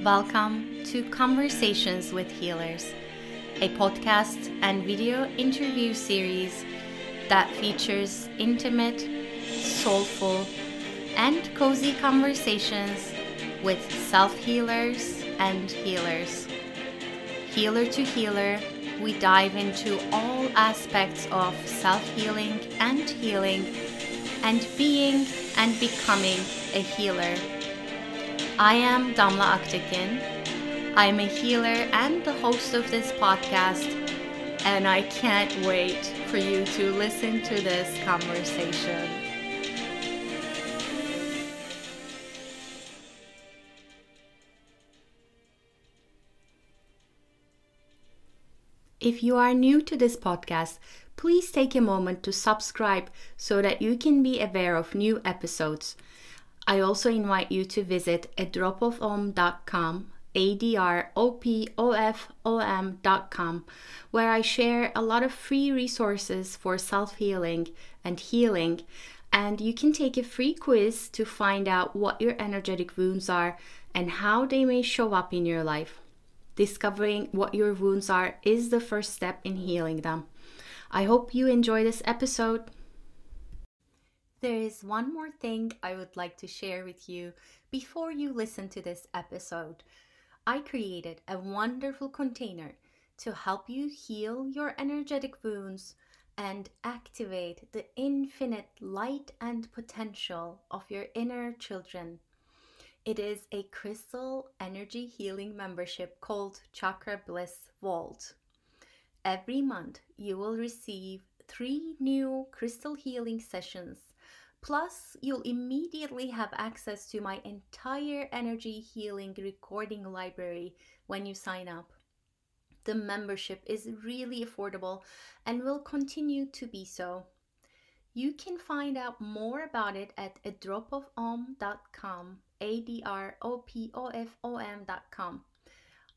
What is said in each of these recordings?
Welcome to Conversations with Healers, a podcast and video interview series that features intimate, soulful, and cozy conversations with self-healers and healers. Healer to healer, we dive into all aspects of self-healing and healing, and being and becoming a healer. I am Damla Aktekin. I'm a healer and the host of this podcast, and I can't wait for you to listen to this conversation. If you are new to this podcast, please take a moment to subscribe so that you can be aware of new episodes. I also invite you to visit adropofom.com, adropofom.com, where I share a lot of free resources for self-healing and healing, and you can take a free quiz to find out what your energetic wounds are and how they may show up in your life. Discovering what your wounds are is the first step in healing them. I hope you enjoy this episode. There is one more thing I would like to share with you before you listen to this episode. I created a wonderful container to help you heal your energetic wounds and activate the infinite light and potential of your inner children. It is a crystal energy healing membership called Chakra Bliss Vault. Every month you will receive 3 new crystal healing sessions. Plus, you'll immediately have access to my entire energy healing recording library when you sign up. The membership is really affordable and will continue to be so. You can find out more about it at adropofom.com, adropofom.com.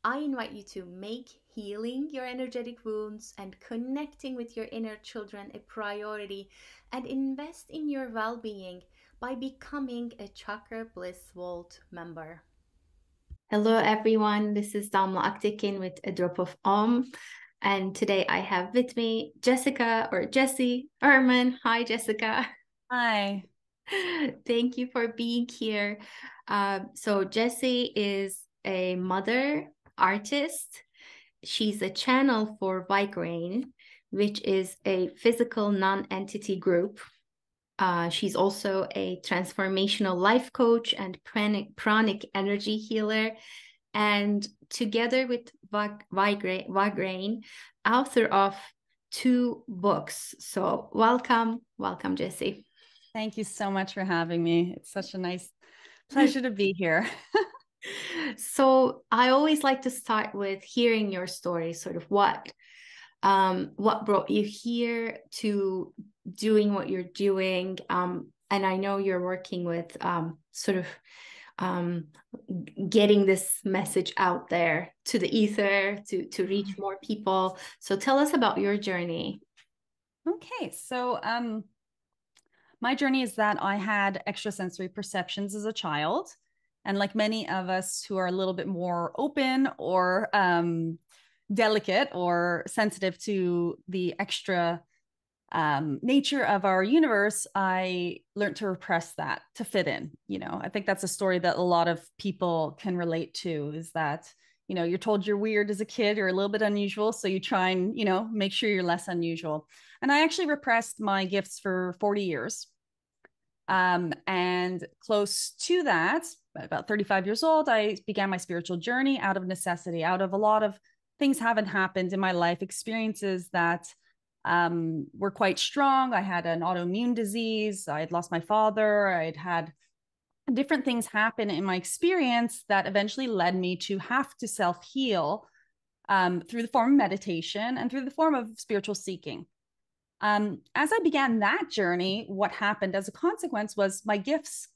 I invite you to make healing your energetic wounds and connecting with your inner children a priority, and invest in your well-being by becoming a Chakra Bliss Vault member. Hello everyone, this is Damla Aktekin with A Drop of Om, and today I have with me Jessicka or Jessie Herman. Hi Jessicka. Hi. Thank you for being here. So Jessie is a mother, artist. She's a channel for Vagrein, which is a physical non-entity group. She's also a transformational life coach and pranic energy healer. And together with Vagrein, author of 2 books. So welcome, Jessie. Thank you so much for having me. It's such a nice pleasure to be here. So I always like to start with hearing your story, sort of what brought you here to doing what you're doing. And I know you're working with getting this message out there to the ether, to reach more people. So tell us about your journey. Okay, so my journey is that I had extrasensory perceptions as a child. And like many of us who are a little bit more open or delicate or sensitive to the extra nature of our universe, I learned to repress that to fit in. I think that's a story that a lot of people can relate to, is that, you're told you're weird as a kid or a little bit unusual. So you try and, make sure you're less unusual. And I actually repressed my gifts for 40 years. And close to that, about 35 years old, I began my spiritual journey out of necessity, out of a lot of things haven't happened in my life, experiences that were quite strong. I had an autoimmune disease. I had lost my father. I'd had different things happen in my experience that eventually led me to have to self-heal through the form of meditation and through the form of spiritual seeking. As I began that journey, what happened as a consequence was my gifts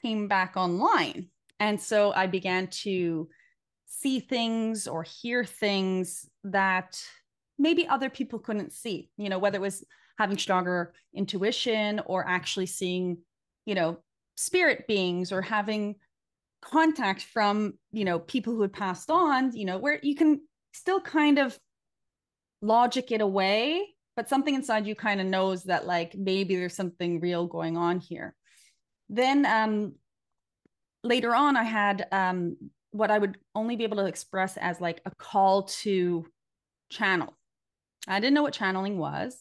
came back online. And so I began to see things or hear things that maybe other people couldn't see, whether it was having stronger intuition or actually seeing, spirit beings or having contact from, people who had passed on, where you can still kind of logic it away, but something inside you kind of knows that like maybe there's something real going on here. Then later on, I had what I would only be able to express as like a call to channel. I didn't know what channeling was.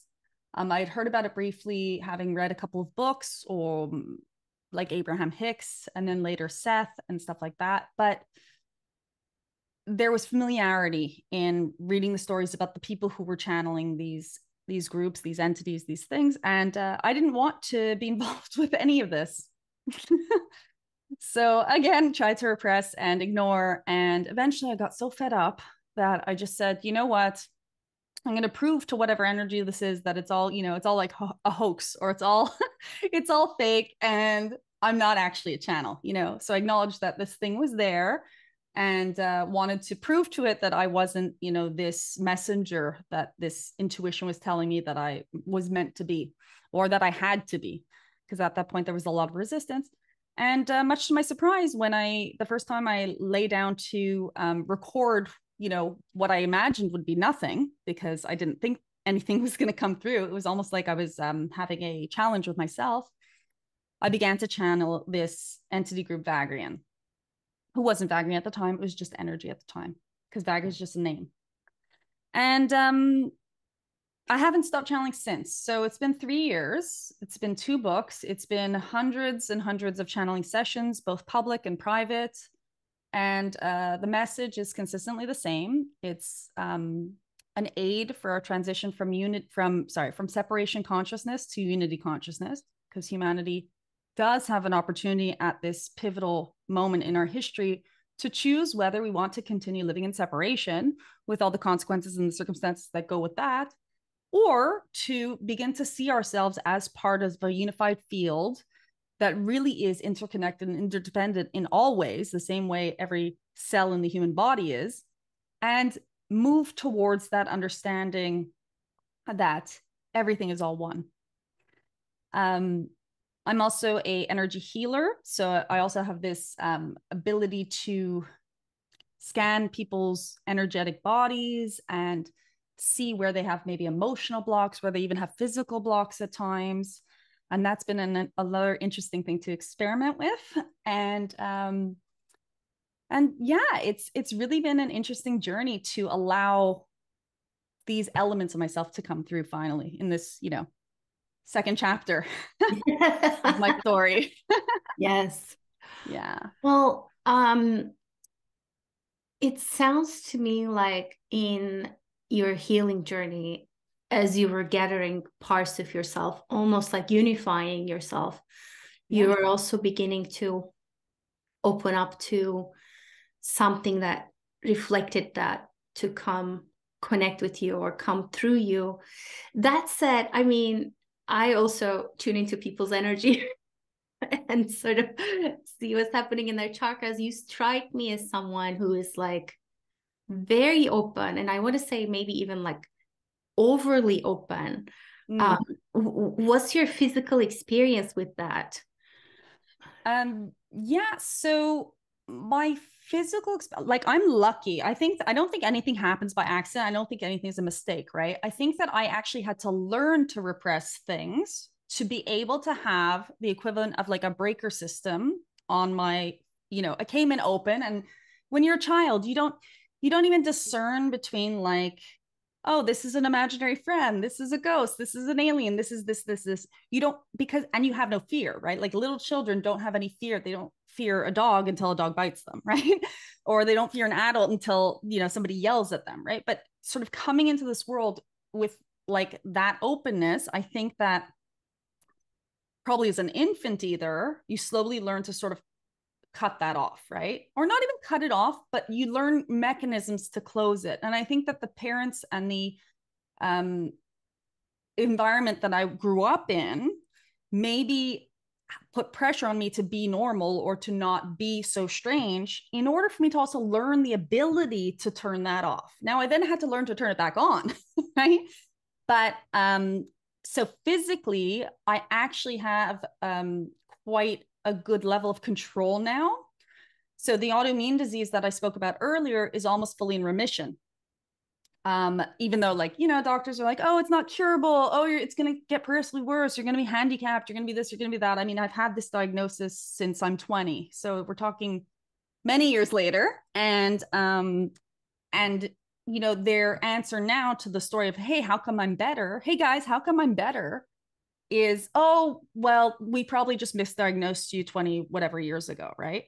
I had heard about it briefly, having read a couple of books, or like Abraham Hicks, and then later Seth and stuff like that. But there was familiarity in reading the stories about the people who were channeling these groups, these entities, these things. And I didn't want to be involved with any of this. So again, tried to repress and ignore. And eventually I got so fed up that I just said, you know what? I'm going to prove to whatever energy this is that it's all, it's all like a hoax, or it's all, it's all fake. And I'm not actually a channel, So I acknowledged that this thing was there, and wanted to prove to it that I wasn't, this messenger that this intuition was telling me that I was meant to be, or that I had to be. Because at that point, there was a lot of resistance. And much to my surprise, when the first time I lay down to record, what I imagined would be nothing, because I didn't think anything was going to come through. It was almost like I was having a challenge with myself. I began to channel this entity group, Vagrein, who wasn't Vagrein at the time. It was just energy at the time, because Vagrein is just a name. And I haven't stopped channeling since. So it's been 3 years. It's been 2 books. It's been hundreds and hundreds of channeling sessions, both public and private. And the message is consistently the same. It's an aid for our transition from separation consciousness to unity consciousness, because humanity does have an opportunity at this pivotal moment in our history to choose whether we want to continue living in separation with all the consequences and the circumstances that go with that, or to begin to see ourselves as part of a unified field that really is interconnected and interdependent in all ways, the same way every cell in the human body is, and move towards that understanding that everything is all one. I'm also an energy healer. So I also have this ability to scan people's energetic bodies and see where they have maybe emotional blocks, where they even have physical blocks at times. And that's been another interesting thing to experiment with. And yeah, it's really been an interesting journey to allow these elements of myself to come through finally in this, second chapter of my story. Yes. Yeah. Well, it sounds to me like in your healing journey, as you were gathering parts of yourself, almost like unifying yourself, you were also beginning to open up to something that reflected that to come connect with you or come through you. That said, I mean, I also tune into people's energy and sort of see what's happening in their chakras. You strike me as someone who is like very open, and I want to say maybe even like overly open. What's your physical experience with that? Yeah, so my physical, like, I'm lucky. I don't think anything happens by accident. I don't think anything's a mistake, right? I think that I actually had to learn to repress things to be able to have the equivalent of like a breaker system on my, I came in open. And when you're a child, you don't even discern between like, oh, this is an imaginary friend, this is a ghost, this is an alien, this is this. You don't, and you have no fear, right? Like little children don't have any fear. They don't fear a dog until a dog bites them, right? Or they don't fear an adult until, somebody yells at them, right? But sort of coming into this world with like that openness, I think that probably as an infant either, you slowly learn to sort of cut that off, right? Or not even cut it off, but you learn mechanisms to close it. And I think that the parents and the environment that I grew up in maybe put pressure on me to be normal or to not be so strange in order for me to also learn the ability to turn that off. Now I then had to learn to turn it back on, right? But so physically, I actually have quite a good level of control now. So the autoimmune disease that I spoke about earlier is almost fully in remission. Even though, like, doctors are like, oh, it's not curable. Oh, it's going to get progressively worse. You're going to be handicapped. You're going to be this, you're going to be that. I mean, I've had this diagnosis since I'm 20. So we're talking many years later. And their answer now to the story of, hey, how come I'm better? Hey guys, how come I'm better? Is, oh, well, we probably just misdiagnosed you 20 whatever years ago, right?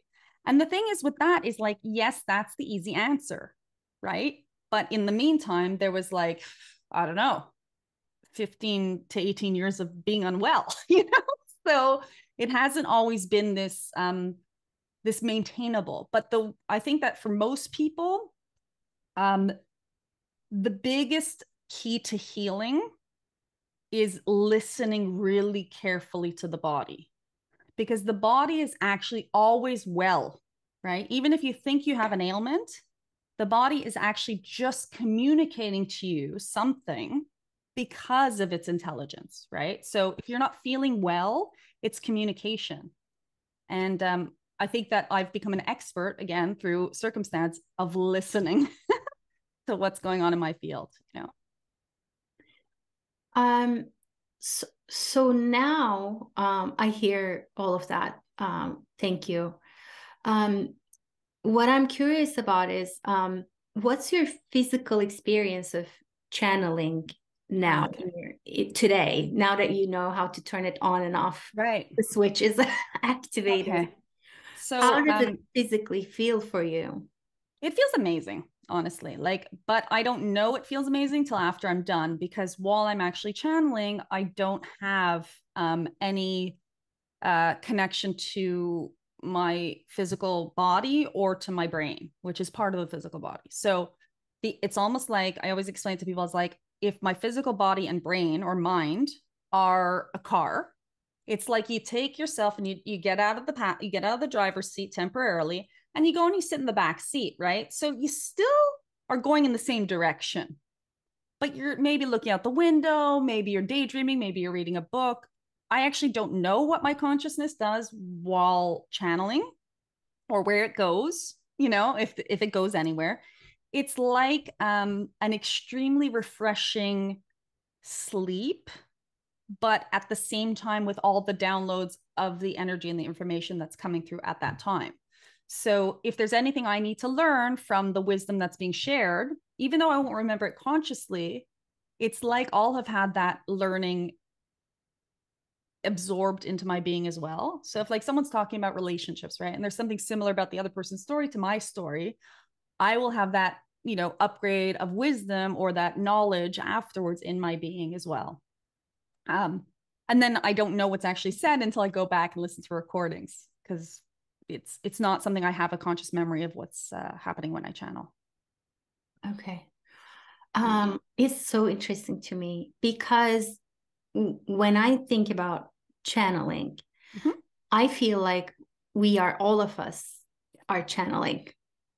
And the thing is with that is, like, yes, that's the easy answer, right? But in the meantime, there was, like, I don't know, 15 to 18 years of being unwell, So it hasn't always been this maintainable. But I think that for most people, the biggest key to healing is listening really carefully to the body, because the body is actually always well, right? Even if you think you have an ailment, the body is actually just communicating to you something because of its intelligence, right? So if you're not feeling well, it's communication. And I think that I've become an expert, again, through circumstance, of listening to what's going on in my field, So now I hear all of that. Thank you. What I'm curious about is what's your physical experience of channeling now, today, now that you know how to turn it on and off? Right. The switch is activated. Okay. So how does it physically feel for you? It feels amazing, honestly. But I don't know it feels amazing till after I'm done, because while I'm actually channeling, I don't have any connection to my physical body or to my brain, which is part of the physical body. So it's almost like, I always explain to people, it's like, if my physical body and brain or mind are a car, it's like you take yourself and you get out of the driver's seat temporarily, and you go and you sit in the back seat, right? So you still are going in the same direction, but you're maybe looking out the window, maybe you're daydreaming, maybe you're reading a book. I actually don't know what my consciousness does while channeling, or where it goes, if it goes anywhere. It's like an extremely refreshing sleep, but at the same time with all the downloads of the energy and the information that's coming through at that time. So if there's anything I need to learn from the wisdom that's being shared, even though I won't remember it consciously, it's like I'll have had that learning absorbed into my being as well. So if, like, someone's talking about relationships, right, and there's something similar about the other person's story to my story, I will have that, upgrade of wisdom or that knowledge afterwards in my being as well. And then I don't know what's actually said until I go back and listen to recordings, because it's not something I have a conscious memory of what's happening when I channel. Okay. It's so interesting to me, because when I think about channeling, I feel like all of us are channeling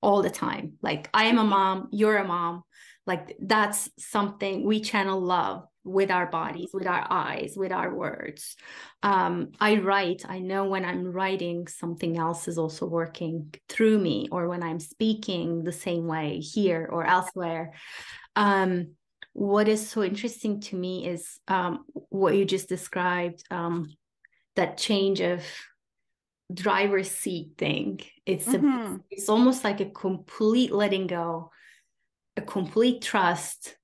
all the time. Like, I am a mom, you're a mom. Like, that's something we channel love with our bodies, with our eyes, with our words. I write. I know when I'm writing, something else is also working through me, or when I'm speaking the same way here or elsewhere. What is so interesting to me is what you just described, that change of driver's seat thing. It's almost like a complete letting go, a complete trust.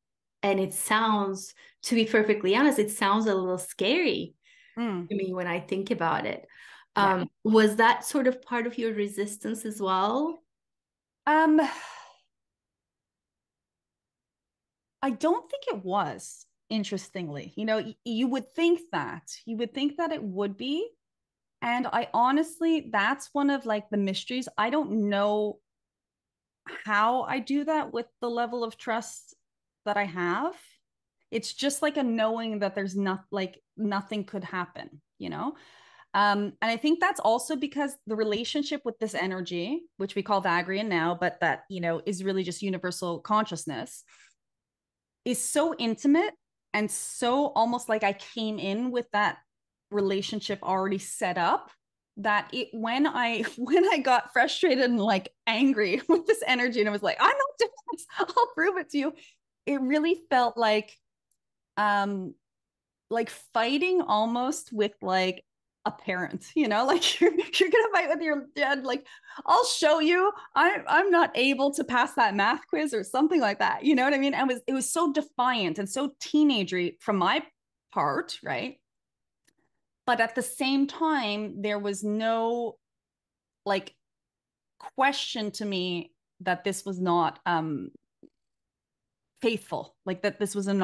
And it sounds, to be perfectly honest, it sounds a little scary to me when I think about it. Was that sort of part of your resistance as well? I don't think it was, interestingly. You would think that it would be. And I honestly, that's one of, like, the mysteries. I don't know how I do that with the level of trust that I have. It's just like a knowing that there's nothing could happen, and I think that's also because the relationship with this energy, which we call Vagrein now, but that, is really just universal consciousness, is so intimate, and so almost like I came in with that relationship already set up, that when I got frustrated and like angry with this energy, and I was like, I'm not doing this, I'll prove it to you. It really felt like fighting almost with like a parent, like you're gonna fight with your dad, like, I'll show you, I'm not able to pass that math quiz or something like that. You know what I mean? It was so defiant and so teenagery from my part, right? But at the same time, there was no like question to me that this was not faithful, like that this was a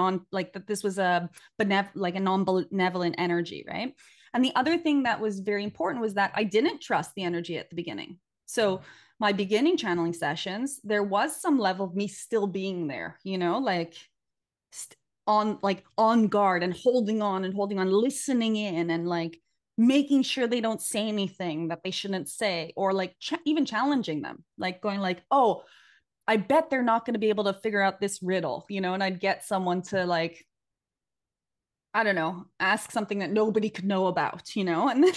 non-benevolent energy, right? And the other thing that was very important was that I didn't trust the energy at the beginning. So my beginning channeling sessions, there was some level of me still being there, like on guard and holding on, listening in, and like making sure they don't say anything that they shouldn't say, or like even challenging them, like going like, oh, I bet they're not going to be able to figure out this riddle, and I'd get someone to like, I don't know, ask something that nobody could know about, and then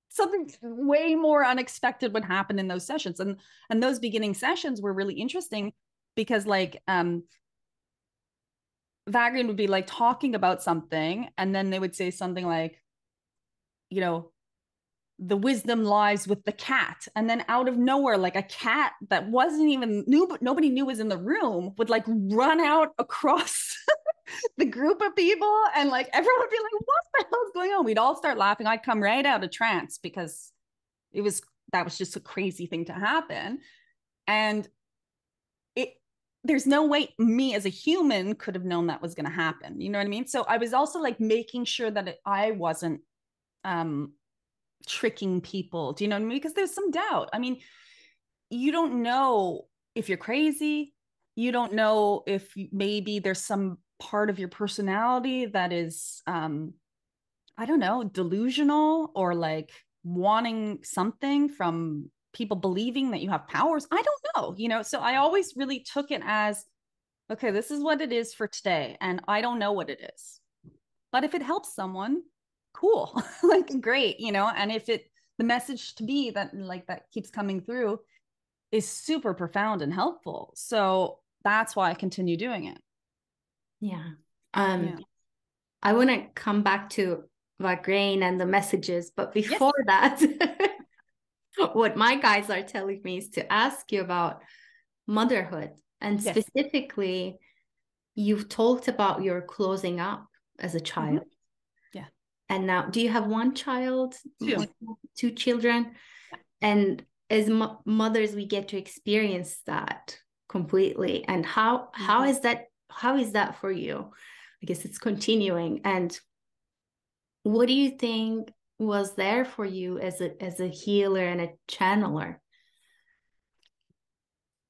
something way more unexpected would happen in those sessions. And those beginning sessions were really interesting because like Vagrein would be like talking about something, and then they would say something like, the wisdom lies with the cat. And then out of nowhere, like a cat that wasn't even new, but nobody knew was in the room, would like run out across the group of people. And like, everyone would be like, what the hell is going on? We'd all start laughing. I'd come right out of trance because that was just a crazy thing to happen. And there's no way me as a human could have known that was going to happen. You know what I mean? So I was also like making sure that I wasn't, tricking people. Do you know what I mean? Because there's some doubt. I mean, you don't know if you're crazy. You don't know if maybe there's some part of your personality that is, I don't know, delusional, or like wanting something from people believing that you have powers. I don't know, so I always really took it as, okay, this is what it is for today. And I don't know what it is. But if it helps someone, cool, like great, and if the message to be that like that keeps coming through is super profound and helpful, so that's why I continue doing it. Yeah. I want to come back to Vagrein and the messages, but before that, what my guys are telling me is to ask you about motherhood, and specifically, you've talked about your closing up as a child. Mm-hmm. And now, do you have one child? Two children? Yeah. And as mothers, we get to experience that completely. And how is that for you? I guess it's continuing. And what do you think was there for you as a healer and a channeler?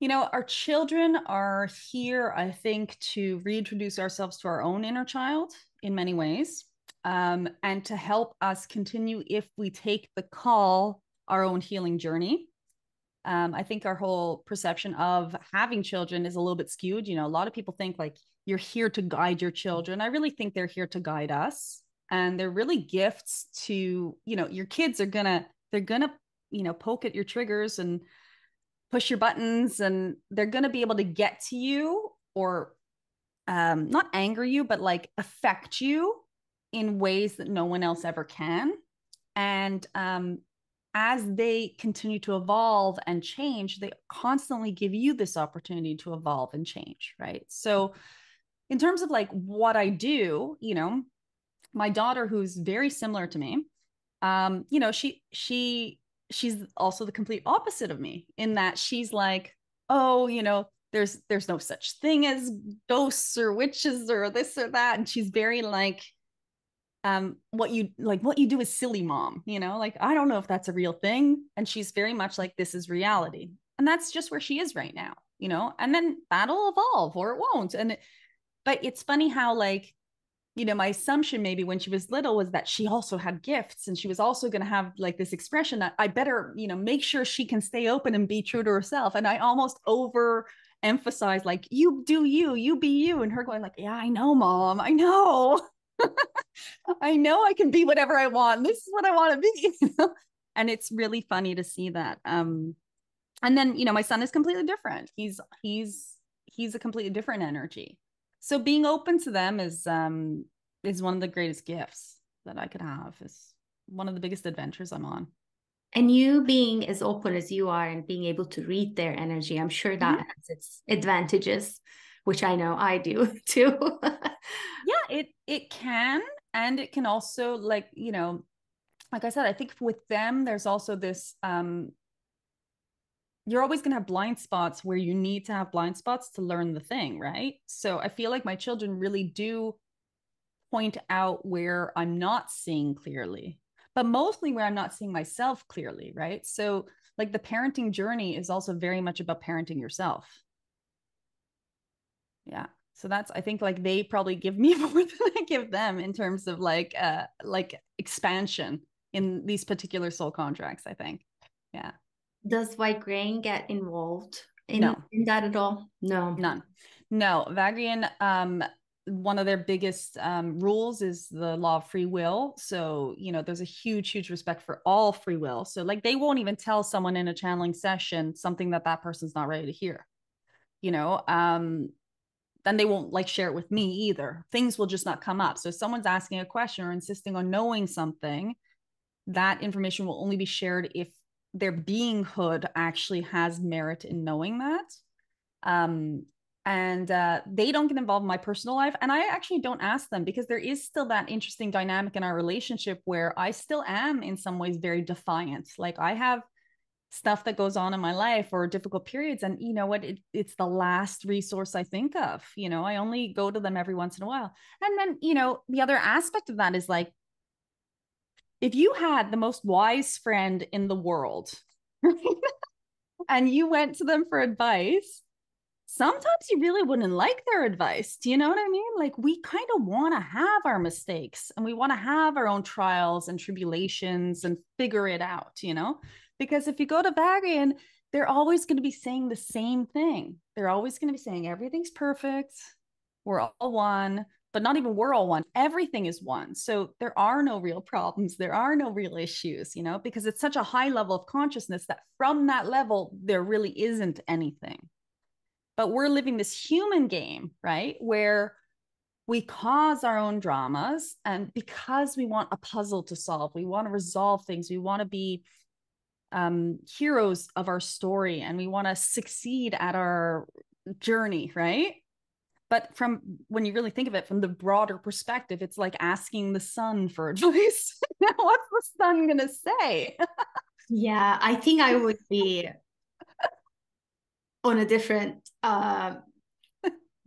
Our children are here, I think, to reintroduce ourselves to our own inner child in many ways. And to help us continue, if we take the call, our own healing journey. I think our whole perception of having children is a little bit skewed. A lot of people think like you're here to guide your children. I really think they're here to guide us. And they're really gifts to, your kids they're gonna, poke at your triggers and push your buttons, and they're gonna be able to get to you, or not anger you, but like affect you in ways that no one else ever can. And as they continue to evolve and change, they constantly give you this opportunity to evolve and change, right? So in terms of like what I do, my daughter, who's very similar to me, she's also the complete opposite of me, in that she's like, oh, there's no such thing as ghosts or witches or this or that. And she's very like, what you do is silly, mom, like, I don't know if that's a real thing. And she's very much like, this is reality. And that's just where she is right now, and then that'll evolve or it won't. But it's funny how like, my assumption maybe when she was little was that she also had gifts, and she was also going to have like this expression that I better, make sure she can stay open and be true to herself. And I almost overemphasize like, you do you be you, and her going like, yeah, I know, mom, I know. I know I can be whatever I want. This is what I want to be. And it's really funny to see that. And then, my son is completely different. He's a completely different energy. So being open to them is one of the greatest gifts that I could have, is one of the biggest adventures I'm on. And you being as open as you are and being able to read their energy, I'm sure that has its advantages, which I know I do too. Yeah, it can. And it can also, like I said, I think with them, there's also this, you're always going to have blind spots where you need to have blind spots to learn the thing, right? So I feel like my children really do point out where I'm not seeing clearly, but mostly where I'm not seeing myself clearly, right? So like the parenting journey is also very much about parenting yourself. Yeah. So that's, I think, like they probably give me more than I give them in terms of like expansion in these particular soul contracts, I think. Yeah. Does Vagrein get involved in that at all? No. None. No. Vagrein, one of their biggest rules is the law of free will. So, there's a huge respect for all free will. So like they won't even tell someone in a channeling session something that person's not ready to hear, then they won't like share it with me either. Things will just not come up. So if someone's asking a question or insisting on knowing something, that information will only be shared if their beinghood actually has merit in knowing that. And they don't get involved in my personal life. And I actually don't ask them, because there is still that interesting dynamic in our relationship where I still am in some ways very defiant. Like I have stuff that goes on in my life or difficult periods. And you know what? It's the last resource I think of. I only go to them every once in a while. And then, the other aspect of that is like, if you had the most wise friend in the world and you went to them for advice, sometimes you really wouldn't like their advice. Do you know what I mean? Like we kind of want to have our mistakes and we want to have our own trials and tribulations and figure it out, because if you go to Vagrein, they're always going to be saying the same thing. They're always going to be saying everything's perfect. We're all one, but not even we're all one. Everything is one. So there are no real problems. There are no real issues, because it's such a high level of consciousness that from that level, there really isn't anything. But we're living this human game, right? Where we cause our own dramas. And because we want a puzzle to solve, we want to resolve things. We want to be heroes of our story, and we want to succeed at our journey, right? But when you really think of it from the broader perspective, it's like asking the sun for advice. What's the sun going to say? Yeah, I think I would be on a different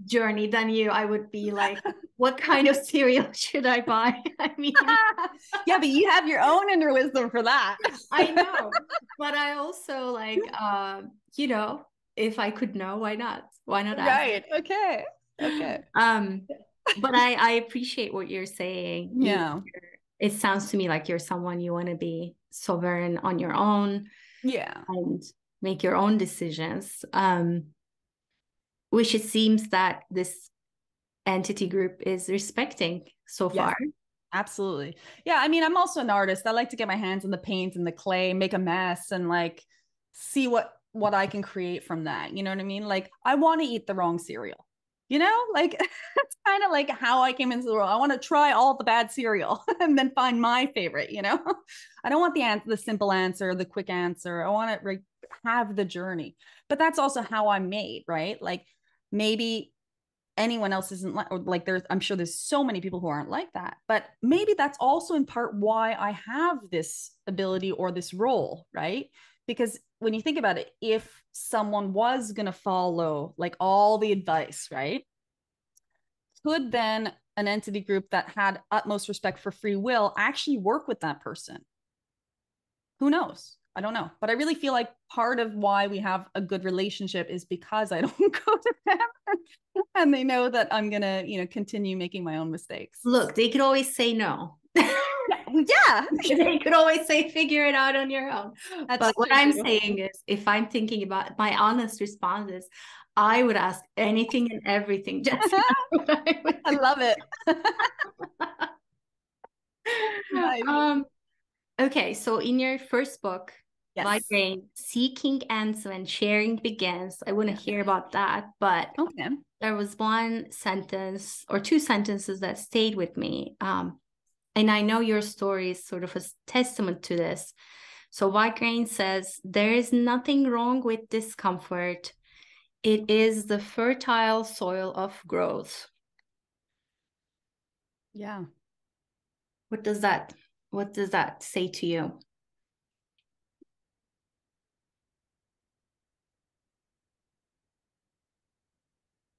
journey than you. I would be like, what kind of cereal should I buy? I mean, yeah, but you have your own inner wisdom for that. I know, but I also like, if I could know, why not? Why not? Right. Okay. But I appreciate what you're saying. Yeah. It sounds to me like you're someone you want to be sovereign on your own. Yeah. And make your own decisions. Which it seems that this entity group is respecting so far. Absolutely. Yeah. I mean, I'm also an artist. I like to get my hands in the paint and the clay, make a mess, and like see what I can create from that. You know what I mean? Like I want to eat the wrong cereal. Like it's kind of like how I came into the world. I want to try all the bad cereal and then find my favorite, I don't want the simple answer, the quick answer. I want to have the journey. But that's also how I'm made, right? Like maybe anyone else isn't like I'm sure there's so many people who aren't like that, but maybe that's also in part why I have this ability or this role, right? Because when you think about it, if someone was going to follow like all the advice, right? Could then an entity group that had utmost respect for free will actually work with that person? Who knows? I don't know. But I really feel like part of why we have a good relationship is because I don't go to them and they know that I'm going to, continue making my own mistakes. Look, they could always say no. Yeah. They could always say, figure it out on your own. But what I'm saying is, if I'm thinking about my honest responses, I would ask anything and everything. Jessica. I love it. Nice. Okay, so in your first book, Yes. Vagrein, Seeking Ends When Sharing Begins, I want to hear about that, but Okay. there was one sentence or two sentences that stayed with me. And I know your story is sort of a testament to this. So Vagrein says, there is nothing wrong with discomfort. It is the fertile soil of growth. Yeah. What does that say to you?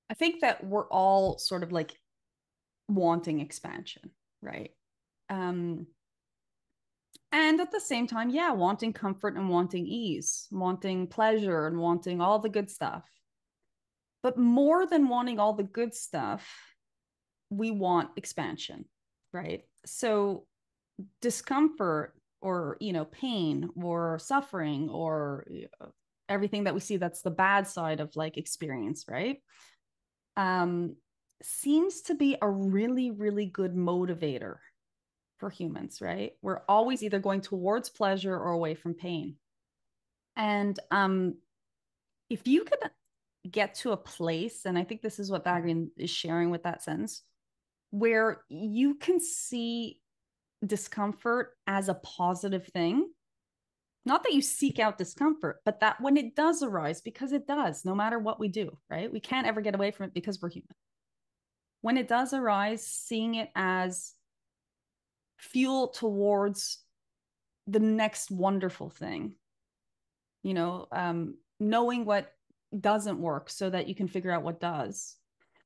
I think that we're all sort of like wanting expansion, right? And at the same time, yeah, wanting comfort and wanting ease, wanting pleasure and wanting all the good stuff. But more than wanting all the good stuff, we want expansion, right? So discomfort or, pain or suffering or everything that we see that's the bad side of like experience, right? Seems to be a really, really good motivator for humans, right? We're always either going towards pleasure or away from pain. And if you could get to a place, and I think this is what Vagrein is sharing with that sentence, where you can see discomfort as a positive thing. Not that you seek out discomfort, but that when it does arise, because it does, no matter what we do, right? We can't ever get away from it because we're human. When it does arise, seeing it as fuel towards the next wonderful thing, knowing what doesn't work so that you can figure out what does,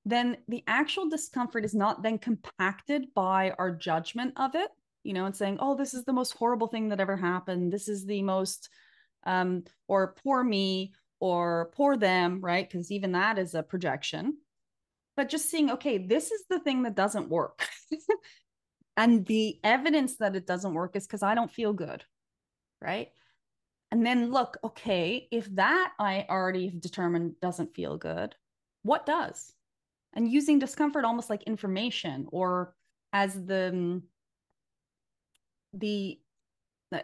then the actual discomfort is not then compacted by our judgment of it, and saying, oh, this is the most horrible thing that ever happened. This is the most, or poor me or poor them, right? Because even that is a projection. But just seeing, okay, this is the thing that doesn't work. And the evidence that it doesn't work is because I don't feel good, right? And then look, okay, if that I already have determined doesn't feel good, what does? And using discomfort almost like information or as the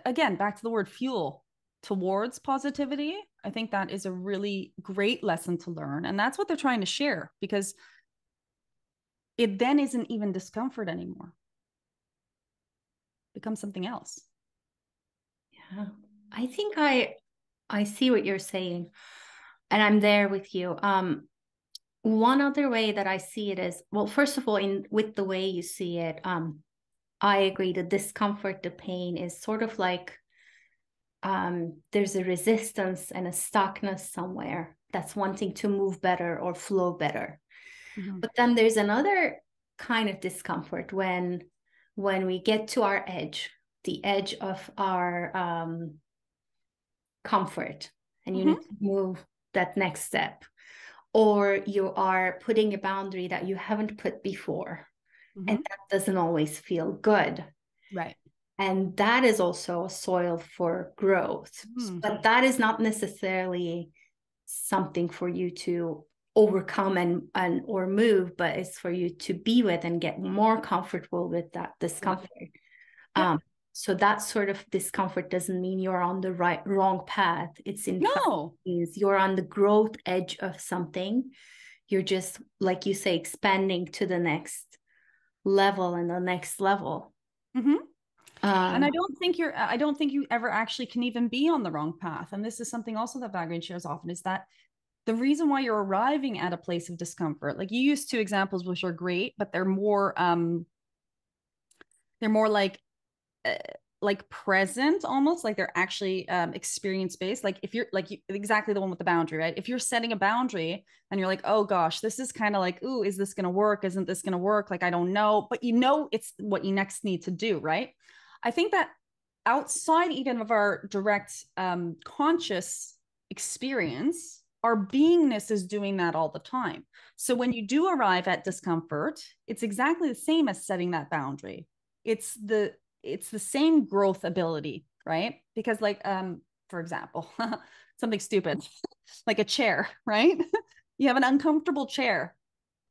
again, back to the word fuel towards positivity. I think that is a really great lesson to learn. And that's what they're trying to share, because it then isn't even discomfort anymore. It becomes something else. Yeah. I think I see what you're saying, and I'm there with you. One other way that I see it is, well, first of all, with the way you see it, I agree. The discomfort, the pain is sort of like there's a resistance and a stuckness somewhere that's wanting to move better or flow better. Mm-hmm. But then there's another kind of discomfort when we get to our edge, the edge of our comfort, and you need to move that next step, or you are putting a boundary that you haven't put before, and that doesn't always feel good, right? And that is also a soil for growth, but that is not necessarily something for you to overcome and or move, but it's for you to be with and get more comfortable with that discomfort. So that sort of discomfort doesn't mean you're on the wrong path. It's in fact means you're on the growth edge of something. You're just, like you say, expanding to the next level and the next level. And I don't think you ever actually can even be on the wrong path. And this is something also that Vagrein shares often, is that the reason why you're arriving at a place of discomfort, like you used two examples, which are great, but they're more like present, almost like they're actually experience based. Like if you're exactly the one with the boundary, right? If you're setting a boundary and you're like, oh gosh, this is kind of like, ooh, is this going to work? Isn't this going to work? Like, I don't know, but it's what you next need to do, right? I think that outside even of our direct conscious experience, our beingness is doing that all the time. So when you do arrive at discomfort, it's exactly the same as setting that boundary. It's the same growth ability, right? Because like, for example, something stupid, like a chair, right? You have an uncomfortable chair.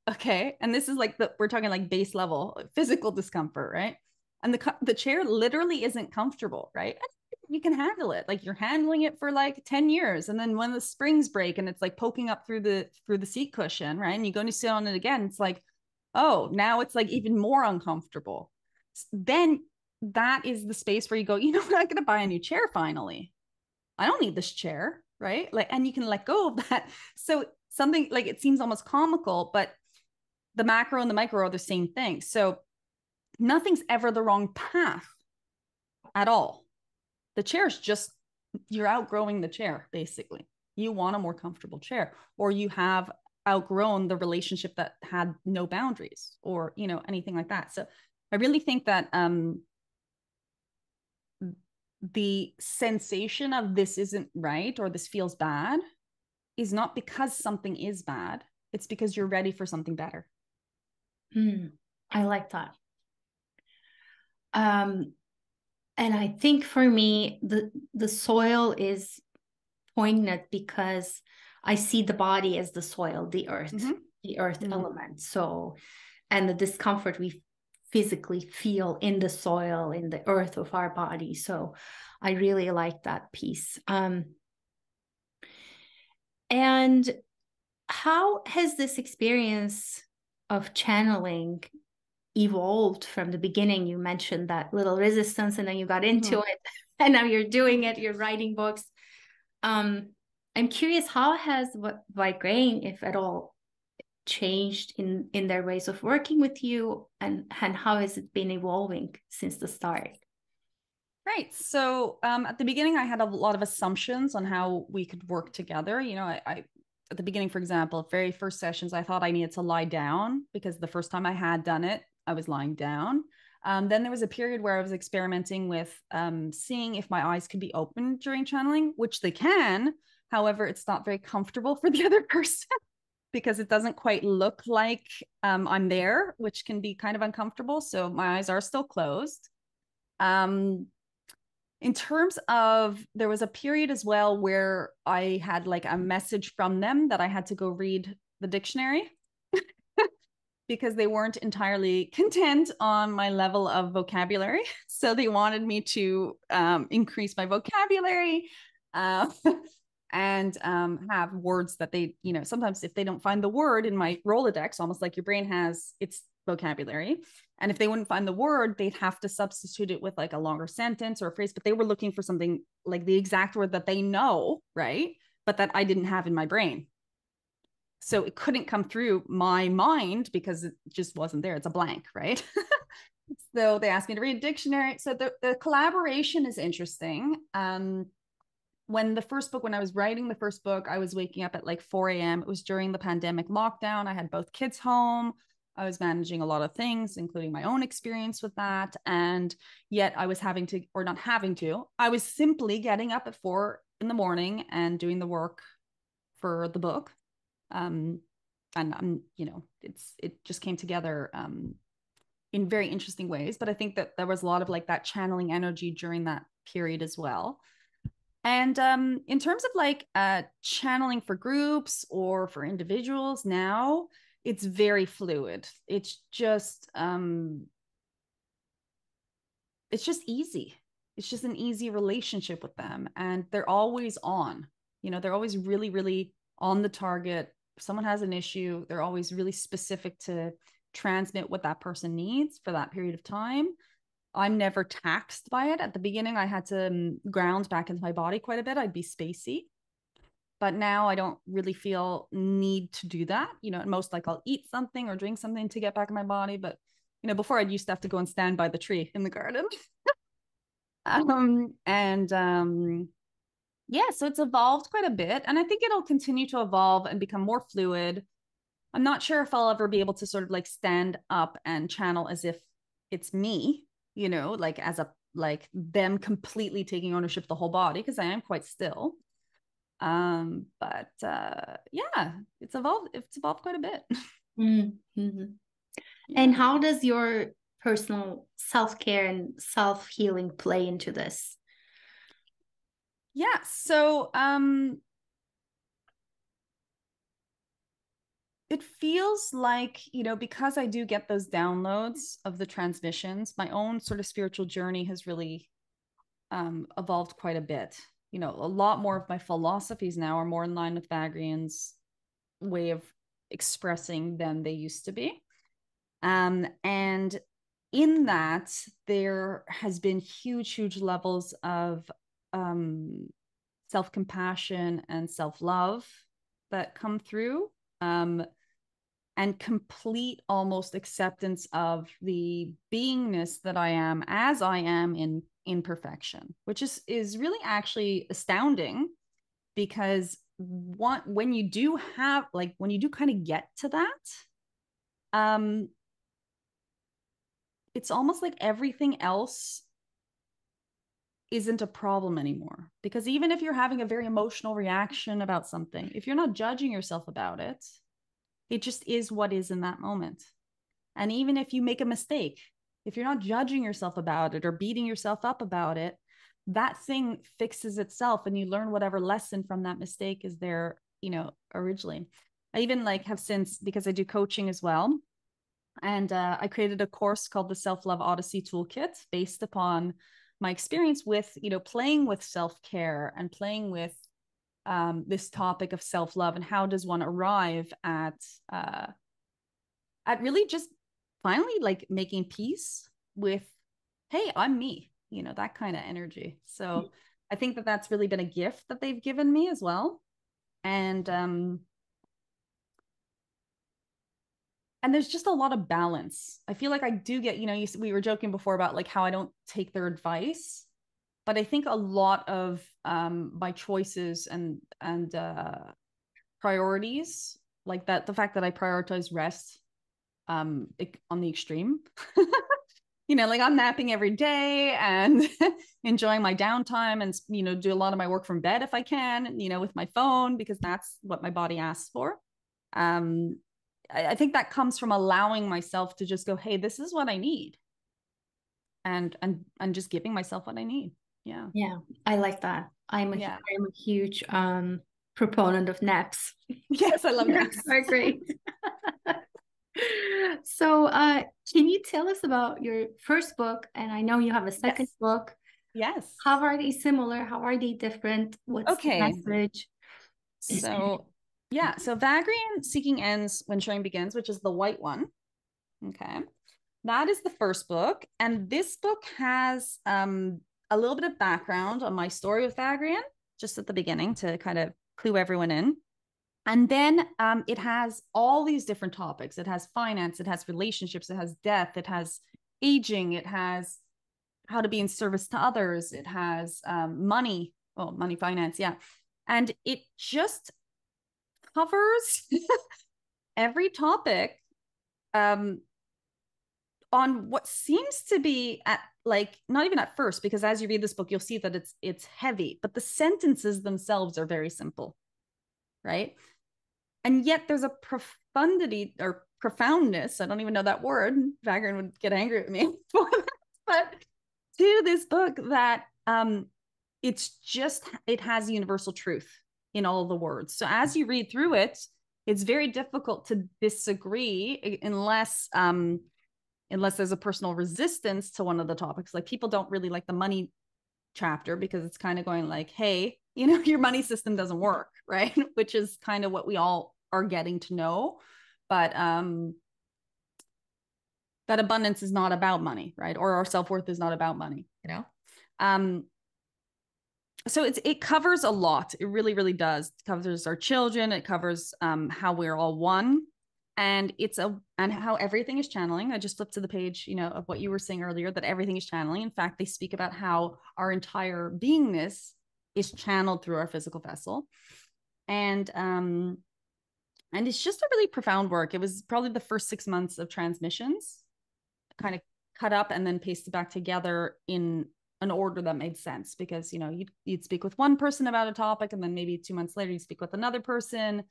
Okay. And this is like we're talking like base level physical discomfort, right? And the chair literally isn't comfortable, right? You can handle it. Like you're handling it for like 10 years. And then when the springs break and it's like poking up through the seat cushion, right? And you go to sit on it again, it's like, oh, now it's like even more uncomfortable. Then that is the space where you go, you know, I'm not going to buy a new chair finally. I don't need this chair, right? Like, and you can let go of that. So something like, it seems almost comical, but the macro and the micro are the same thing. So nothing's ever the wrong path at all. The chair is just, you're outgrowing the chair, basically. You want a more comfortable chair, or you have outgrown the relationship that had no boundaries, or, you know, anything like that. So I really think that the sensation of this isn't right or this feels bad is not because something is bad. It's because you're ready for something better. I like that. And I think for me, the soil is poignant because I see the body as the soil, the earth element. So, and the discomfort we physically feel in the soil, in the earth of our body. So I really like that piece. And how has this experience of channeling evolved from the beginning? You mentioned that little resistance and then you got into it and now you're doing it, you're writing books. I'm curious, how has Vagrein, if at all, changed in their ways of working with you, and how has it been evolving since the start? Right. So at the beginning, I had a lot of assumptions on how we could work together. You know, I at the beginning, for example, very first sessions, I thought I needed to lie down because the first time I had done it, I was lying down. Then there was a period where I was experimenting with seeing if my eyes could be open during channeling, which they can. However, it's not very comfortable for the other person because it doesn't quite look like I'm there, which can be kind of uncomfortable. So my eyes are still closed. In terms of, there was a period as well where I had like a message from them that I had to go read the dictionary because they weren't entirely content on my level of vocabulary. So they wanted me to increase my vocabulary and have words that they, you know, sometimes if they don't find the word in my Rolodex, almost like your brain has its vocabulary. And if they wouldn't find the word, they'd have to substitute it with like a longer sentence or a phrase, but they were looking for something like the exact word that they know, right? But that I didn't have in my brain. So it couldn't come through my mind because it just wasn't there. It's a blank, right? So they asked me to read a dictionary. So the collaboration is interesting. When I was writing the first book, I was waking up at like 4 a.m. It was during the pandemic lockdown. I had both kids home. I was managing a lot of things, including my own experience with that. And yet I was having to, or not having to, I was simply getting up at 4 in the morning and doing the work for the book. And you know, it just came together in very interesting ways. But I think that there was a lot of like that channeling energy during that period as well. And in terms of like channeling for groups or for individuals now, it's very fluid. It's just easy. It's just an easy relationship with them. And they're always on, you know, they're always really, really on the target. If someone has an issue, they're always really specific to transmit what that person needs for that period of time. I'm never taxed by it. At the beginning, I had to ground back into my body quite a bit. I'd be spacey. But now I don't really feel need to do that. You know, at most, like I'll eat something or drink something to get back in my body. But, you know, before I used to have to go and stand by the tree in the garden. Yeah, so it's evolved quite a bit. And I think it'll continue to evolve and become more fluid. I'm not sure if I'll ever be able to sort of like stand up and channel as if it's me, you know, like as a, like them completely taking ownership of the whole body, because I am quite still. But yeah, it's evolved quite a bit. Mm-hmm. Yeah. And how does your personal self-care and self-healing play into this? Yeah, so it feels like, because I do get those downloads of the transmissions, my own sort of spiritual journey has really evolved quite a bit. A lot more of my philosophies now are more in line with Vagrein's way of expressing than they used to be. And in that, there has been huge levels of self-compassion and self-love that come through, and complete almost acceptance of the beingness that I am as I am in imperfection, which is really actually astounding, because when you do kind of get to that, it's almost like everything else isn't a problem anymore. Because even if you're having a very emotional reaction about something, if you're not judging yourself about it, it just is what is in that moment. And even if you make a mistake, if you're not judging yourself about it or beating yourself up about it, that thing fixes itself, and you learn whatever lesson from that mistake is there, originally. I even have since, because I do coaching as well, and I created a course called the Self-Love Odyssey Toolkit, based upon my experience with, playing with self-care and playing with this topic of self-love, and how does one arrive at really just finally making peace with, hey, I'm me, that kind of energy. So I think that that's really been a gift that they've given me as well. And there's just a lot of balance. I feel like I do get, we were joking before about how I don't take their advice, but I think a lot of my choices and priorities, like that, the fact that I prioritize rest on the extreme, I'm napping every day and enjoying my downtime, and do a lot of my work from bed if I can, with my phone, because that's what my body asks for. I think that comes from allowing myself to just go, hey, this is what I need, and just giving myself what I need. Yeah, I like that. I'm a huge proponent of naps. Yes, I love naps. Are great. So can you tell us about your first book? And I know you have a second book. Yes. How are they similar? How are they different? What's the message? So Vagrein, Seeking Ends When Sharing Begins, which is the white one. Okay. That is the first book. And this book has a little bit of background on my story with Vagrein, just at the beginning, to kind of clue everyone in. And then it has all these different topics. It has finance, it has relationships, it has death, it has aging, it has how to be in service to others, it has money, finance, yeah. And it just covers every topic on what seems to be not even at first, because as you read this book, you'll see that it's heavy, but the sentences themselves are very simple, right? And yet there's a profundity or profoundness, I don't even know that word, Vagrein would get angry at me for that, but to this book that it has universal truth in all the words. So as you read through it, it's very difficult to disagree unless there's a personal resistance to one of the topics. People don't really like the money chapter, because it's kind of going hey, your money system doesn't work, right? Which is kind of what we all are getting to know. But that abundance is not about money, right? Or our self-worth is not about money, so it covers a lot. It really, really does. It covers our children. It covers how we're all one, and and how everything is channeling. I just flipped to the page, of what you were saying earlier, that everything is channeling. In fact, they speak about how our entire beingness is channeled through our physical vessel, and it's just a really profound work. It was probably the first 6 months of transmissions, kind of cut up and then pasted back together in an order that made sense, because you'd speak with one person about a topic, and then maybe 2 months later you'd speak with another person,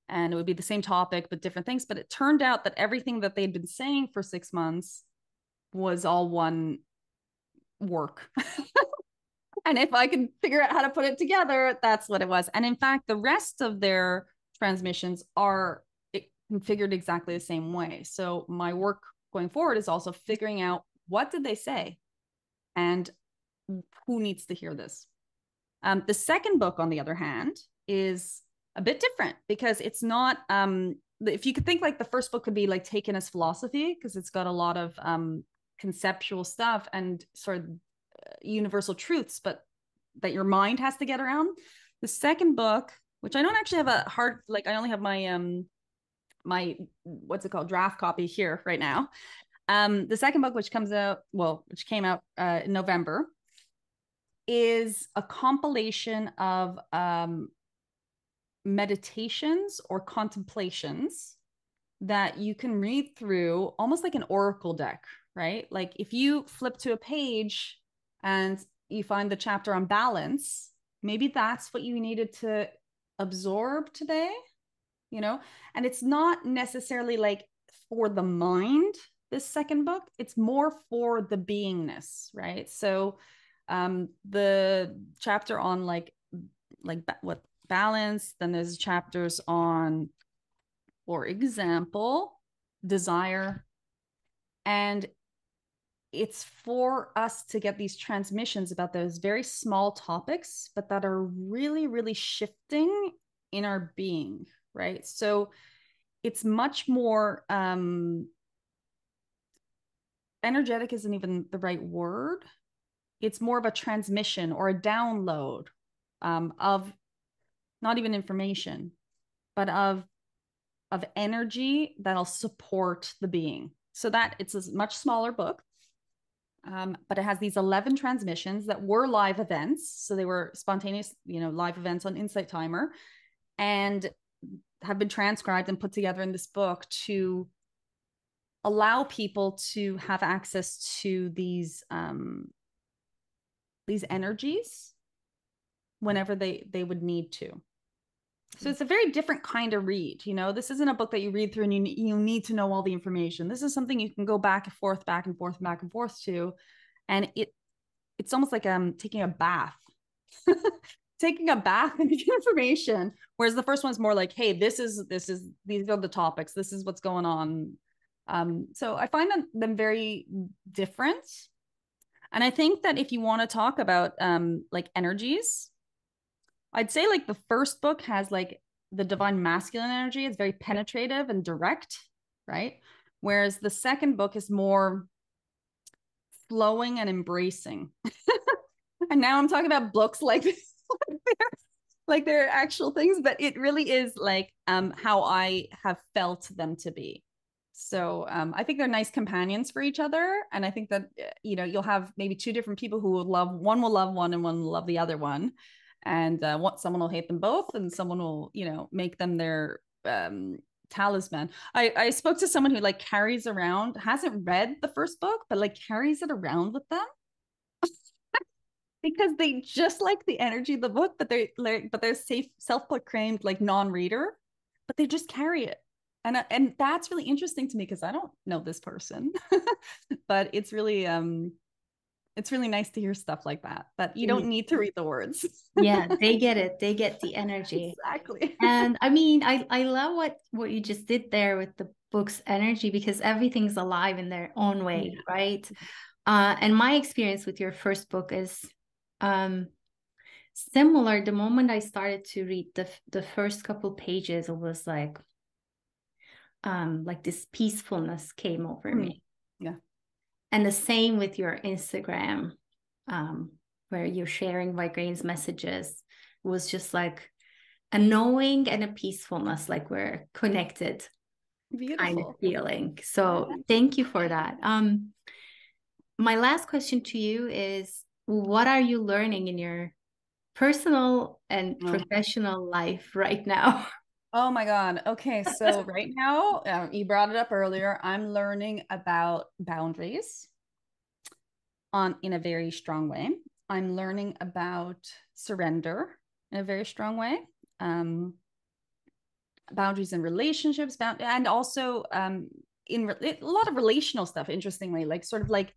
and it would be the same topic but different things. But it turned out that everything that they'd been saying for 6 months was all one work. And if I can figure out how to put it together, that's what it was. And in fact, the rest of their transmissions are configured exactly the same way. So my work going forward is also figuring out, what did they say and who needs to hear this. The second book, on the other hand, is a bit different because it's not, if you could think like the first book could be like taken as philosophy, because it's got a lot of conceptual stuff and sort of universal truths, but that your mind has to get around. The second book, which I don't actually have a hard, like I only have my my what's it called, draft copy here right now. The second book, which came out in November, is a compilation of meditations or contemplations that you can read through, almost like an oracle deck, right? Like if you flip to a page and you find the chapter on balance, maybe that's what you needed to absorb today, you know? And it's not necessarily like for the mind, this second book, it's more for the beingness, right? So the chapter on like what balance, then there's chapters on, for example, desire. And it's for us to get these transmissions about those very small topics, but that are really, really shifting in our being, right? So it's much more energetic isn't even the right word. It's more of a transmission or a download of not even information, but of energy that'll support the being. So that it's a much smaller book, but it has these 11 transmissions that were live events. So they were spontaneous, live events on Insight Timer, and have been transcribed and put together in this book to allow people to have access to these energies whenever they would need to. So it's a very different kind of read. This isn't a book that you read through and you need to know all the information. This is something you can go back and forth to, and it's almost like taking a bath. Taking a bath in information, whereas the first one's more like, hey, these are the topics, this is what's going on. So I find them very different. And I think that if you want to talk about like energies, I'd say like the first book has like the divine masculine energy. It's very penetrative and direct, right? Whereas the second book is more flowing and embracing. And now I'm talking about books like like they're actual things, but it really is like how I have felt them to be. So I think they're nice companions for each other. And I think that, you'll have maybe two different people who will love one and one will love the other one. And someone will hate them both, and someone will, make them their talisman. I spoke to someone who like carries around, hasn't read the first book, but like carries it around with them because they just like the energy of the book, but they're self-proclaimed like non-reader, but they just carry it. And that's really interesting to me because I don't know this person, but it's really nice to hear stuff like that you don't need to read the words. Yeah, they get it. They get the energy. Exactly. And I mean, I love what you just did there with the book's energy, because everything's alive in their own way, right? And my experience with your first book is similar. The moment I started to read the first couple pages, it was like this peacefulness came over me. Yeah. And the same with your Instagram, where you're sharing Vagrein's messages. It was just like a knowing and a peacefulness, like we're connected. Beautiful kind of feeling. So thank you for that. My last question to you is, what are you learning in your personal and professional life right now? Oh my God. Okay. So right now, you brought it up earlier. I'm learning about boundaries in a very strong way. I'm learning about surrender in a very strong way. Boundaries in relationships, and also in a lot of relational stuff, interestingly, like sort of like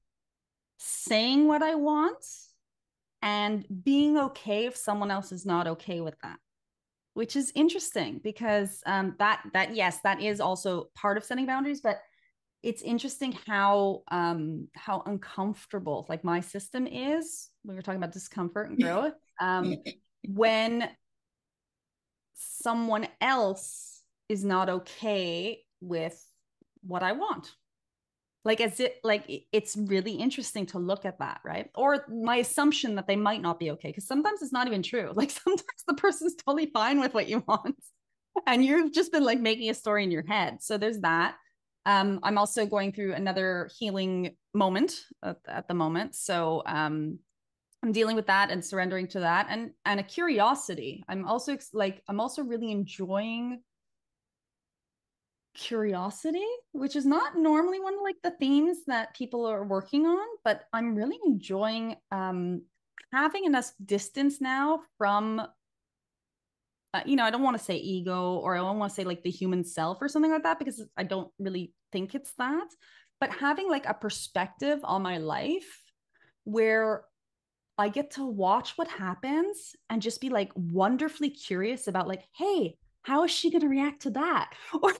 saying what I want and being okay if someone else is not okay with that. which is interesting because yes, that is also part of setting boundaries, but it's interesting how uncomfortable like my system is. We were talking about discomfort and growth. When someone else is not okay with what I want. It's really interesting to look at that, right? Or my assumption that they might not be okay, because sometimes it's not even true. Like sometimes the person's totally fine with what you want, and you've just been like making a story in your head. So there's that. I'm also going through another healing moment at the moment. So I'm dealing with that and surrendering to that, and a curiosity. I'm also really enjoying curiosity, which is not normally one of like the themes that people are working on, but I'm really enjoying having enough distance now from I don't want to say ego, or I don't want to say like the human self or something like that, because I don't really think it's that, but having like a perspective on my life where I get to watch what happens and just be like wonderfully curious about like, hey, how is she going to react to that? Or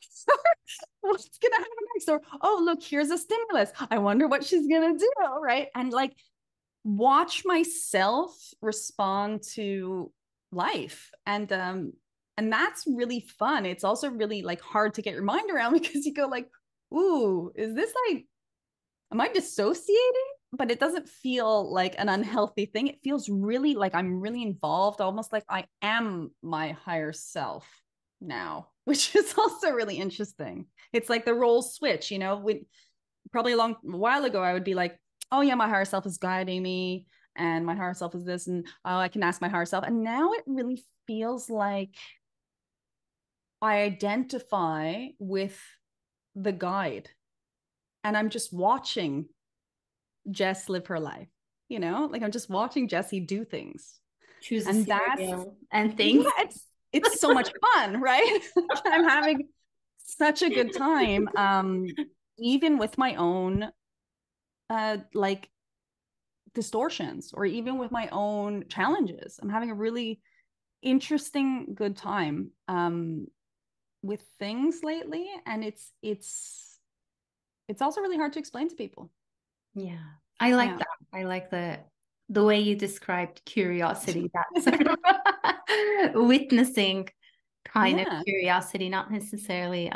what's going to happen next? Or, oh, look, here's a stimulus. I wonder what she's going to do. Right. And like watch myself respond to life. And that's really fun. It's also really like hard to get your mind around, because you go like, ooh, is this like, am I dissociating? But it doesn't feel like an unhealthy thing. It feels really like I'm really involved, almost like I am my higher self now, which is also really interesting. It's like the role switch, probably a while ago, I would be like, oh yeah, my higher self is guiding me, and my higher self is this, and oh, I can ask my higher self. And now it really feels like I identify with the guide, and I'm just watching Jess live her life, like I'm just watching Jessie do things. Choose a And that's, cereal and things. yeah, it's so much fun, right? I'm having such a good time. Even with my own like distortions, or even with my own challenges, I'm having a really interesting good time with things lately. And it's also really hard to explain to people. Yeah, I like that. I like the way you described curiosity, that sort of witnessing kind of curiosity, not necessarily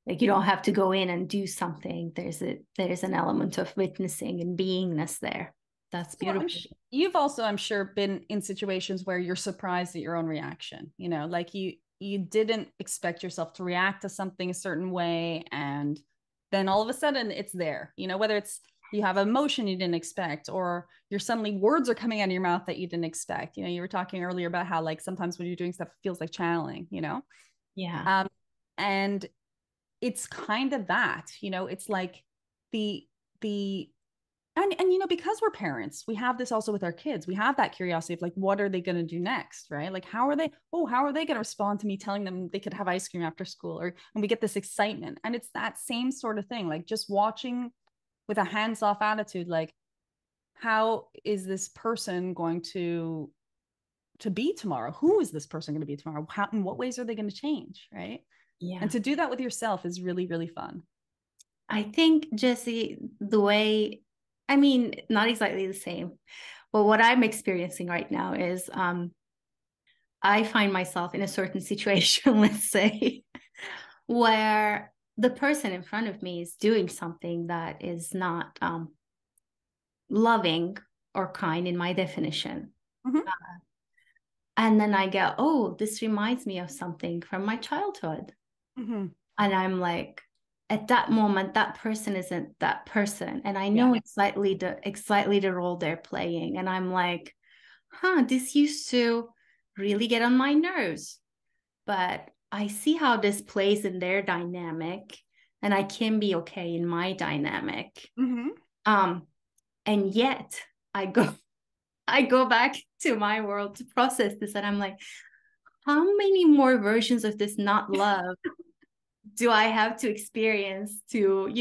like you don't have to go in and do something. There's an element of witnessing and beingness there. That's beautiful. Well, you've also, I'm sure, been in situations where you're surprised at your own reaction, like you didn't expect yourself to react to something a certain way, and then all of a sudden it's there, whether it's you have emotion you didn't expect, or you're suddenly words are coming out of your mouth that you didn't expect. You were talking earlier about how like sometimes when you're doing stuff, it feels like channeling, Yeah. And it's kind of that, it's like the and because we're parents, we have this also with our kids. We have that curiosity of like, what are they going to do next, right? Like, how are they going to respond to me telling them they could have ice cream after school? And we get this excitement, and it's that same sort of thing, like just watching with a hands-off attitude, like, how is this person going to be tomorrow? Who is this person going to be tomorrow? How, in what ways are they going to change, right? Yeah. And to do that with yourself is really, really fun. I think, Jessie, not exactly the same, but what I'm experiencing right now is I find myself in a certain situation, let's say, where the person in front of me is doing something that is not loving or kind in my definition. Mm-hmm. And then I go, oh, this reminds me of something from my childhood. Mm-hmm. And I'm like, at that moment, that person isn't that person. And I know it's slightly the role they're playing. And I'm like, this used to really get on my nerves. But I see how this plays in their dynamic, and I can be okay in my dynamic. Mm-hmm. And yet I go back to my world to process this, and I'm like, how many more versions of this not love do I have to experience to,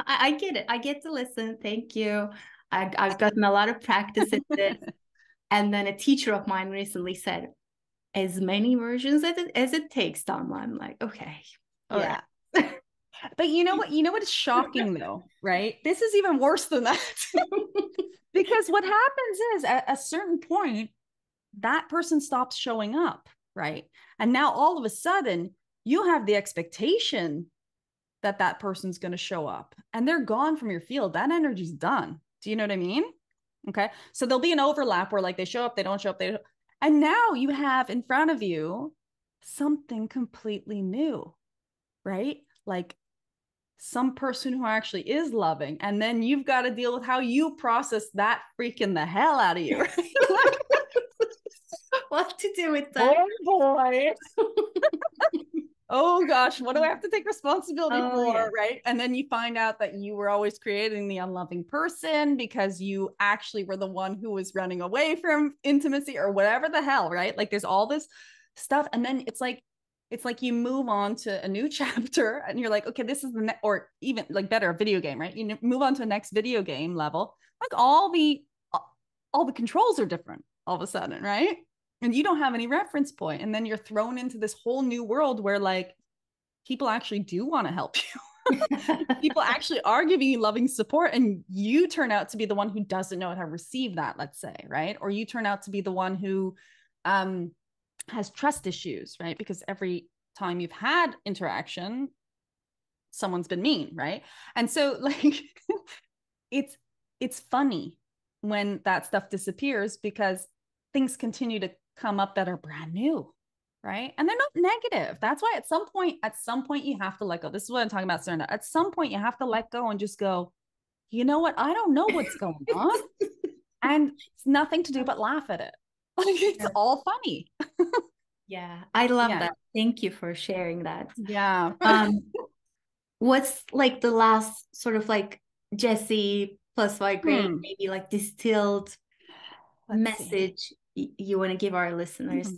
I get it. I get to listen. Thank you. I've gotten a lot of practice in this. And then a teacher of mine recently said, as many versions as it takes, Tom. I'm like, okay, all Yeah. right. But you know what is shocking though, right? This is even worse than that. Because what happens is at a certain point, that person stops showing up, right? And now all of a sudden, you have the expectation that that person's going to show up and they're gone from your field. That energy's done. Do you know what I mean? Okay. So there'll be an overlap where like they show up, they don't show up, and now you have in front of you something completely new, right? Like some person who actually is loving, and then you've got to deal with how you process that freaking the hell out of you. Right? What to do with that? Oh boy. Oh gosh, what do I have to take responsibility for? Yeah. Right. And then you find out that you were always creating the unloving person because you actually were the one who was running away from intimacy or whatever the hell, right? Like there's all this stuff. And then it's like you move on to a new chapter and you're like, okay, this is the or even like better, a video game, right? You move on to a next video game level. Like all the controls are different all of a sudden, right? And you don't have any reference point. And then you're thrown into this whole new world where like people actually do want to help you. People actually are giving you loving support, and you turn out to be the one who doesn't know how to receive that, let's say, right? Or you turn out to be the one who has trust issues, right? Because every time you've had interaction, someone's been mean, right? And so like it's funny when that stuff disappears because things continue to come up that are brand new, right? And they're not negative. That's why at some point you have to let go. This is what I'm talking about, Serena. At some point you have to let go and just go, you know what? I don't know what's going on. And it's nothing to do but laugh at it. Like it's all funny. Yeah, I love that. Thank you for sharing that. Yeah. What's like the last sort of like Jessie plus Vagrein, maybe like distilled message you want to give our listeners?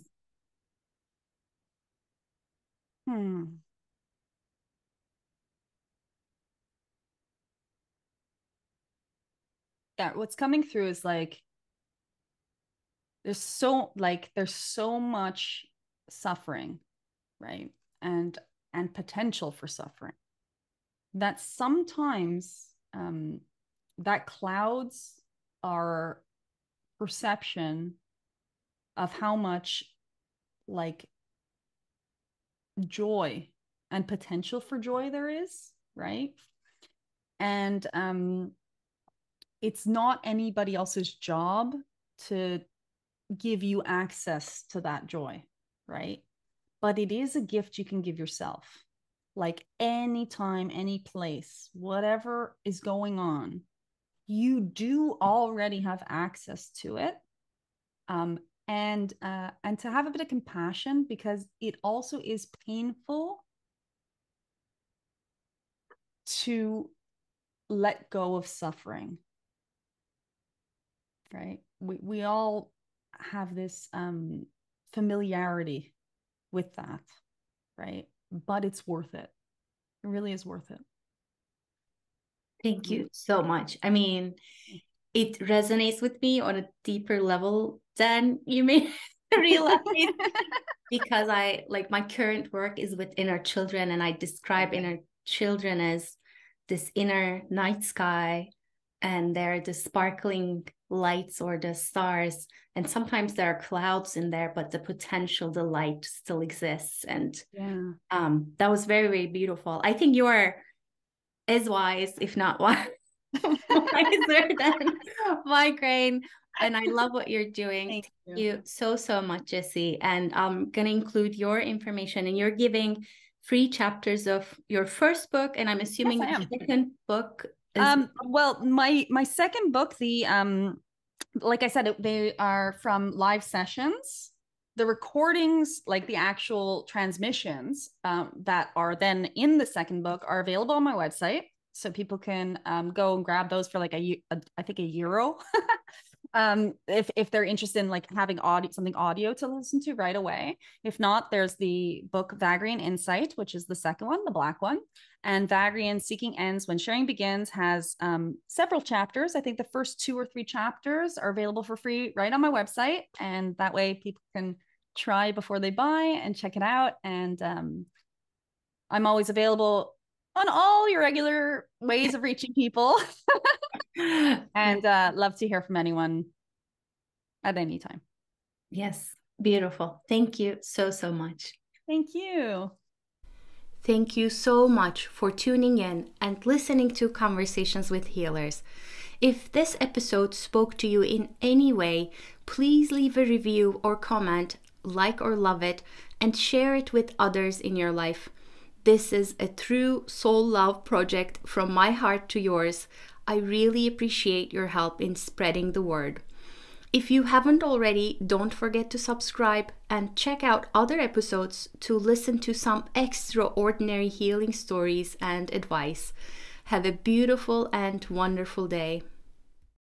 Yeah, what's coming through is like there's so much suffering, right? And potential for suffering that sometimes that clouds our perception of how much like joy and potential for joy there is, right? And it's not anybody else's job to give you access to that joy, right? But it is a gift you can give yourself. Like anytime, any place, whatever is going on, you do already have access to it. And to have a bit of compassion, because it also is painful to let go of suffering, right? We all have this familiarity with that, right? But it's worth it. It really is worth it. Thank you so much. I mean, it resonates with me on a deeper level than you may realize. Because I like my current work is with inner children, and I describe inner children as this inner night sky, and they're the sparkling lights or the stars, and sometimes there are clouds in there, but the potential, the light still exists. And that was very, very beautiful. I think you are as wise, if not wiser than Vagrein. And I love what you're doing. Thank you so much, Jessie. And I'm going to include your information, and you're giving free chapters of your first book. And I'm assuming the second book. Well, my second book, like I said, they are from live sessions. The recordings, like the actual transmissions that are then in the second book, are available on my website. So people can go and grab those for like I think €1. If they're interested in like having something audio to listen to right away. If not, there's the book Vagrein Insight, which is the second one, the black one. And Vagrein Seeking Ends When Sharing Begins has several chapters. I think the first 2 or 3 chapters are available for free right on my website. And that way people can try before they buy and check it out. And I'm always available on all your regular ways of reaching people. And love to hear from anyone at any time. Yes, beautiful. Thank you so much. Thank you. Thank you so much for tuning in and listening to Conversations with Healers. If this episode spoke to you in any way, please leave a review or comment, like or love it, and share it with others in your life. This is a true soul love project from my heart to yours. I really appreciate your help in spreading the word. If you haven't already, don't forget to subscribe and check out other episodes to listen to some extraordinary healing stories and advice. Have a beautiful and wonderful day.